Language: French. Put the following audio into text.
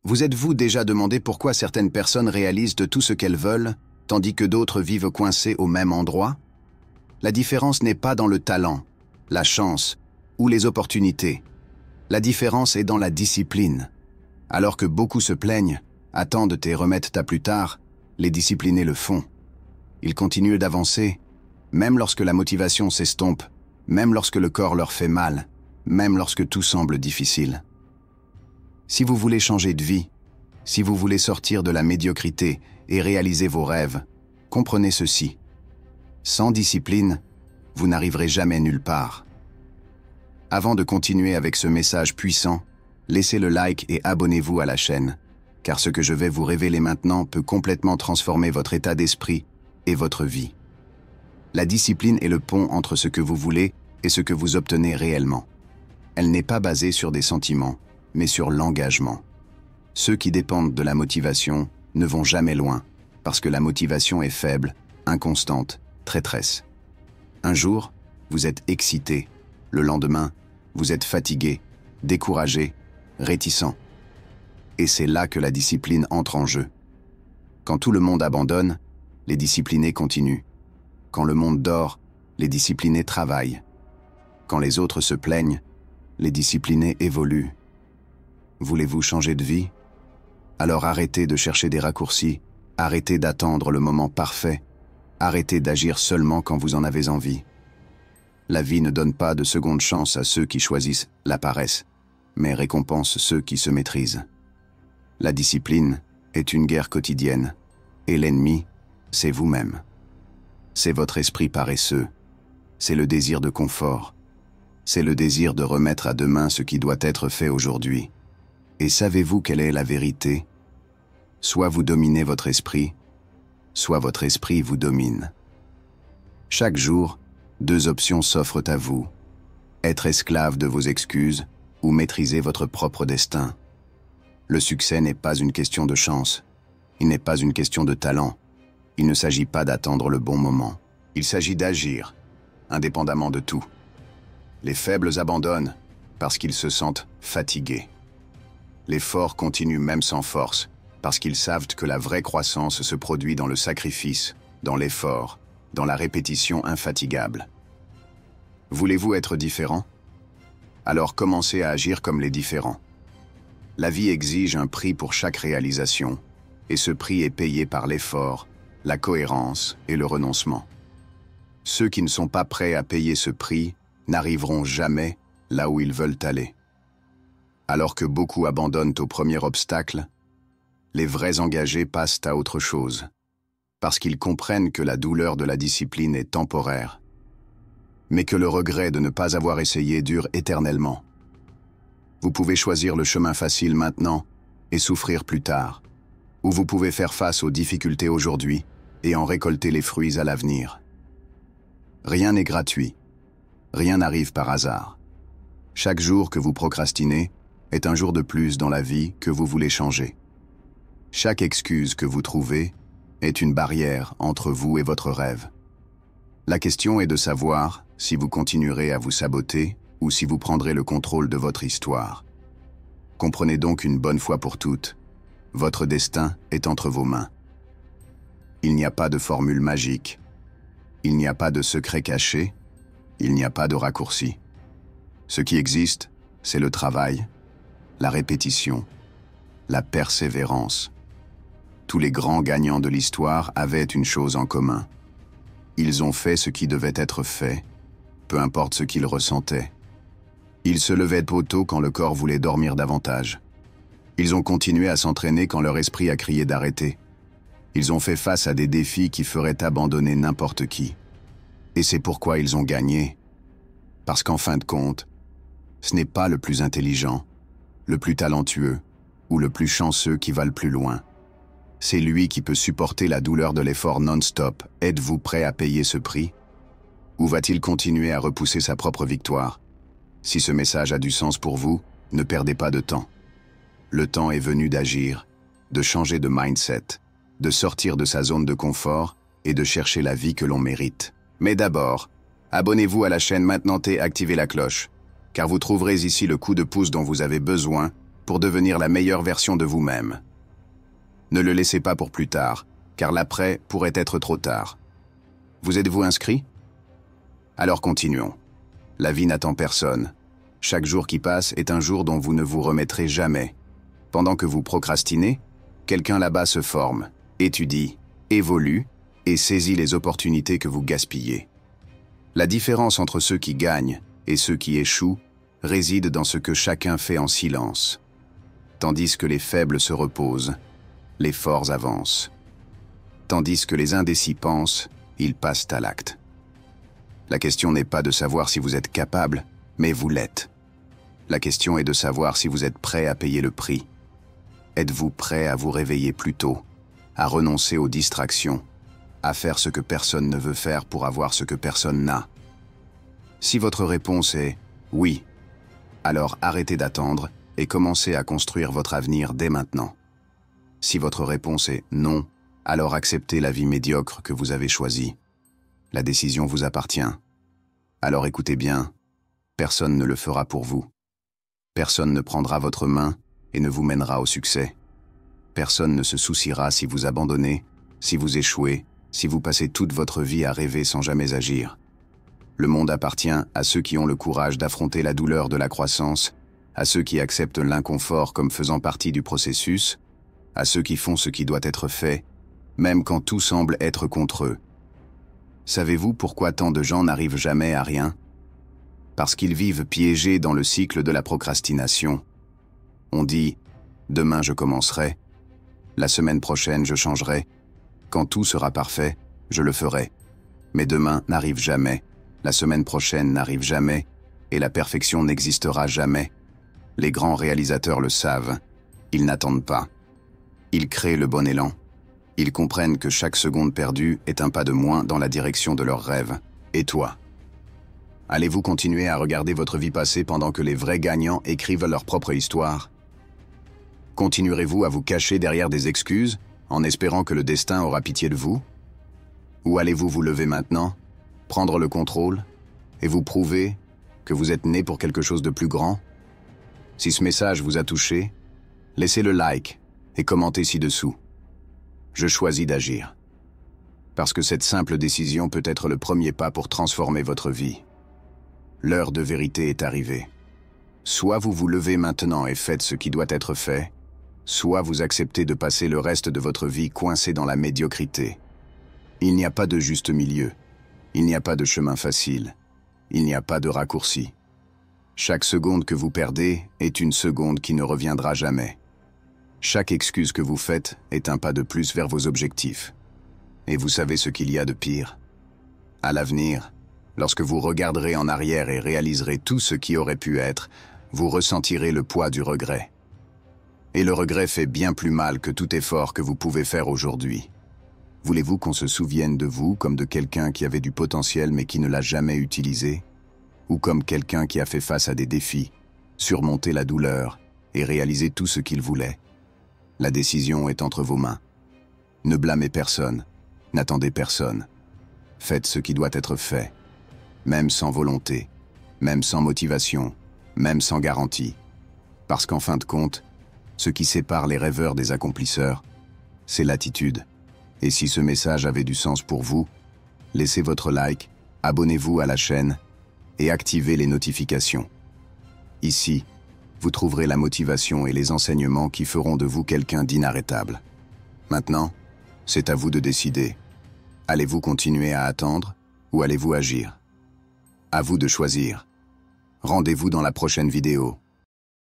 Vous êtes-vous déjà demandé pourquoi certaines personnes réalisent de tout ce qu'elles veulent, tandis que d'autres vivent coincées au même endroit? La différence n'est pas dans le talent, la chance ou les opportunités. La différence est dans la discipline. Alors que beaucoup se plaignent, attendent et remettent à plus tard, les disciplinés le font. Ils continuent d'avancer, même lorsque la motivation s'estompe, même lorsque le corps leur fait mal, même lorsque tout semble difficile. Si vous voulez changer de vie, si vous voulez sortir de la médiocrité et réaliser vos rêves, comprenez ceci. Sans discipline, vous n'arriverez jamais nulle part. Avant de continuer avec ce message puissant, laissez le like et abonnez-vous à la chaîne, car ce que je vais vous révéler maintenant peut complètement transformer votre état d'esprit et votre vie. La discipline est le pont entre ce que vous voulez et ce que vous obtenez réellement. Elle n'est pas basée sur des sentiments, mais sur l'engagement. Ceux qui dépendent de la motivation ne vont jamais loin, parce que la motivation est faible, inconstante, traîtresse. Un jour, vous êtes excité. Le lendemain, vous êtes fatigué, découragé, réticent. Et c'est là que la discipline entre en jeu. Quand tout le monde abandonne, les disciplinés continuent. Quand le monde dort, les disciplinés travaillent. Quand les autres se plaignent, les disciplinés évoluent. Voulez-vous changer de vie? Alors arrêtez de chercher des raccourcis, arrêtez d'attendre le moment parfait, arrêtez d'agir seulement quand vous en avez envie. La vie ne donne pas de seconde chance à ceux qui choisissent la paresse, mais récompense ceux qui se maîtrisent. La discipline est une guerre quotidienne, et l'ennemi, c'est vous-même. C'est votre esprit paresseux, c'est le désir de confort, c'est le désir de remettre à demain ce qui doit être fait aujourd'hui. Et savez-vous quelle est la vérité? Soit vous dominez votre esprit, soit votre esprit vous domine. Chaque jour, deux options s'offrent à vous. Être esclave de vos excuses ou maîtriser votre propre destin. Le succès n'est pas une question de chance. Il n'est pas une question de talent. Il ne s'agit pas d'attendre le bon moment. Il s'agit d'agir, indépendamment de tout. Les faibles abandonnent parce qu'ils se sentent fatigués. Les forts continuent même sans force, parce qu'ils savent que la vraie croissance se produit dans le sacrifice, dans l'effort, dans la répétition infatigable. Voulez-vous être différent? Alors commencez à agir comme les différents. La vie exige un prix pour chaque réalisation, et ce prix est payé par l'effort, la cohérence et le renoncement. Ceux qui ne sont pas prêts à payer ce prix n'arriveront jamais là où ils veulent aller. Alors que beaucoup abandonnent au premier obstacle, les vrais engagés passent à autre chose, parce qu'ils comprennent que la douleur de la discipline est temporaire, mais que le regret de ne pas avoir essayé dure éternellement. Vous pouvez choisir le chemin facile maintenant et souffrir plus tard, ou vous pouvez faire face aux difficultés aujourd'hui et en récolter les fruits à l'avenir. Rien n'est gratuit, rien n'arrive par hasard. Chaque jour que vous procrastinez est un jour de plus dans la vie que vous voulez changer. Chaque excuse que vous trouvez est une barrière entre vous et votre rêve. La question est de savoir si vous continuerez à vous saboter ou si vous prendrez le contrôle de votre histoire. Comprenez donc une bonne fois pour toutes, votre destin est entre vos mains. Il n'y a pas de formule magique, il n'y a pas de secret caché, il n'y a pas de raccourci. Ce qui existe, c'est le travail, la répétition, la persévérance. Tous les grands gagnants de l'histoire avaient une chose en commun. Ils ont fait ce qui devait être fait, peu importe ce qu'ils ressentaient. Ils se levaient tôt quand le corps voulait dormir davantage. Ils ont continué à s'entraîner quand leur esprit a crié d'arrêter. Ils ont fait face à des défis qui feraient abandonner n'importe qui. Et c'est pourquoi ils ont gagné. Parce qu'en fin de compte, ce n'est pas le plus intelligent, le plus talentueux ou le plus chanceux qui va le plus loin. C'est lui qui peut supporter la douleur de l'effort non-stop. Êtes-vous prêt à payer ce prix? Ou va-t-il continuer à repousser sa propre victoire? Si ce message a du sens pour vous, ne perdez pas de temps. Le temps est venu d'agir, de changer de mindset, de sortir de sa zone de confort et de chercher la vie que l'on mérite. Mais d'abord, abonnez-vous à la chaîne maintenant et activez la cloche, car vous trouverez ici le coup de pouce dont vous avez besoin pour devenir la meilleure version de vous-même. Ne le laissez pas pour plus tard, car l'après pourrait être trop tard. Vous êtes-vous inscrit? Alors continuons. La vie n'attend personne. Chaque jour qui passe est un jour dont vous ne vous remettrez jamais. Pendant que vous procrastinez, quelqu'un là-bas se forme, étudie, évolue et saisit les opportunités que vous gaspillez. La différence entre ceux qui gagnent et ceux qui échouent réside dans ce que chacun fait en silence. Tandis que les faibles se reposent, les forts avancent. Tandis que les indécis pensent, ils passent à l'acte. La question n'est pas de savoir si vous êtes capable, mais vous l'êtes. La question est de savoir si vous êtes prêt à payer le prix. Êtes-vous prêt à vous réveiller plus tôt, à renoncer aux distractions, à faire ce que personne ne veut faire pour avoir ce que personne n'a? Si votre réponse est « oui », alors arrêtez d'attendre et commencez à construire votre avenir dès maintenant. Si votre réponse est « non », alors acceptez la vie médiocre que vous avez choisie. La décision vous appartient. Alors écoutez bien, personne ne le fera pour vous. Personne ne prendra votre main et ne vous mènera au succès. Personne ne se souciera si vous abandonnez, si vous échouez, si vous passez toute votre vie à rêver sans jamais agir. Le monde appartient à ceux qui ont le courage d'affronter la douleur de la croissance, à ceux qui acceptent l'inconfort comme faisant partie du processus, à ceux qui font ce qui doit être fait, même quand tout semble être contre eux. Savez-vous pourquoi tant de gens n'arrivent jamais à rien? Parce qu'ils vivent piégés dans le cycle de la procrastination. On dit « demain je commencerai »,« la semaine prochaine je changerai »,« quand tout sera parfait, je le ferai ». Mais demain n'arrive jamais, la semaine prochaine n'arrive jamais, et la perfection n'existera jamais. Les grands réalisateurs le savent, ils n'attendent pas. Ils créent le bon élan. Ils comprennent que chaque seconde perdue est un pas de moins dans la direction de leurs rêves. Et toi? Allez-vous continuer à regarder votre vie passer pendant que les vrais gagnants écrivent leur propre histoire? Continuerez-vous à vous cacher derrière des excuses, en espérant que le destin aura pitié de vous? Ou allez-vous vous lever maintenant, prendre le contrôle, et vous prouver que vous êtes né pour quelque chose de plus grand? Si ce message vous a touché, laissez le like et commentez ci-dessous. Je choisis d'agir. Parce que cette simple décision peut être le premier pas pour transformer votre vie. L'heure de vérité est arrivée. Soit vous vous levez maintenant et faites ce qui doit être fait, soit vous acceptez de passer le reste de votre vie coincé dans la médiocrité. Il n'y a pas de juste milieu. Il n'y a pas de chemin facile. Il n'y a pas de raccourci. Chaque seconde que vous perdez est une seconde qui ne reviendra jamais. Chaque excuse que vous faites est un pas de plus vers vos objectifs. Et vous savez ce qu'il y a de pire? À l'avenir, lorsque vous regarderez en arrière et réaliserez tout ce qui aurait pu être, vous ressentirez le poids du regret. Et le regret fait bien plus mal que tout effort que vous pouvez faire aujourd'hui. Voulez-vous qu'on se souvienne de vous comme de quelqu'un qui avait du potentiel mais qui ne l'a jamais utilisé? Ou comme quelqu'un qui a fait face à des défis, surmonté la douleur et réalisé tout ce qu'il voulait? La décision est entre vos mains. Ne blâmez personne, n'attendez personne. Faites ce qui doit être fait, même sans volonté, même sans motivation, même sans garantie. Parce qu'en fin de compte, ce qui sépare les rêveurs des accomplisseurs, c'est l'attitude. Et si ce message avait du sens pour vous, laissez votre like, abonnez-vous à la chaîne et activez les notifications. Ici, vous trouverez la motivation et les enseignements qui feront de vous quelqu'un d'inarrêtable. Maintenant, c'est à vous de décider. Allez-vous continuer à attendre ou allez-vous agir? À vous de choisir. Rendez-vous dans la prochaine vidéo.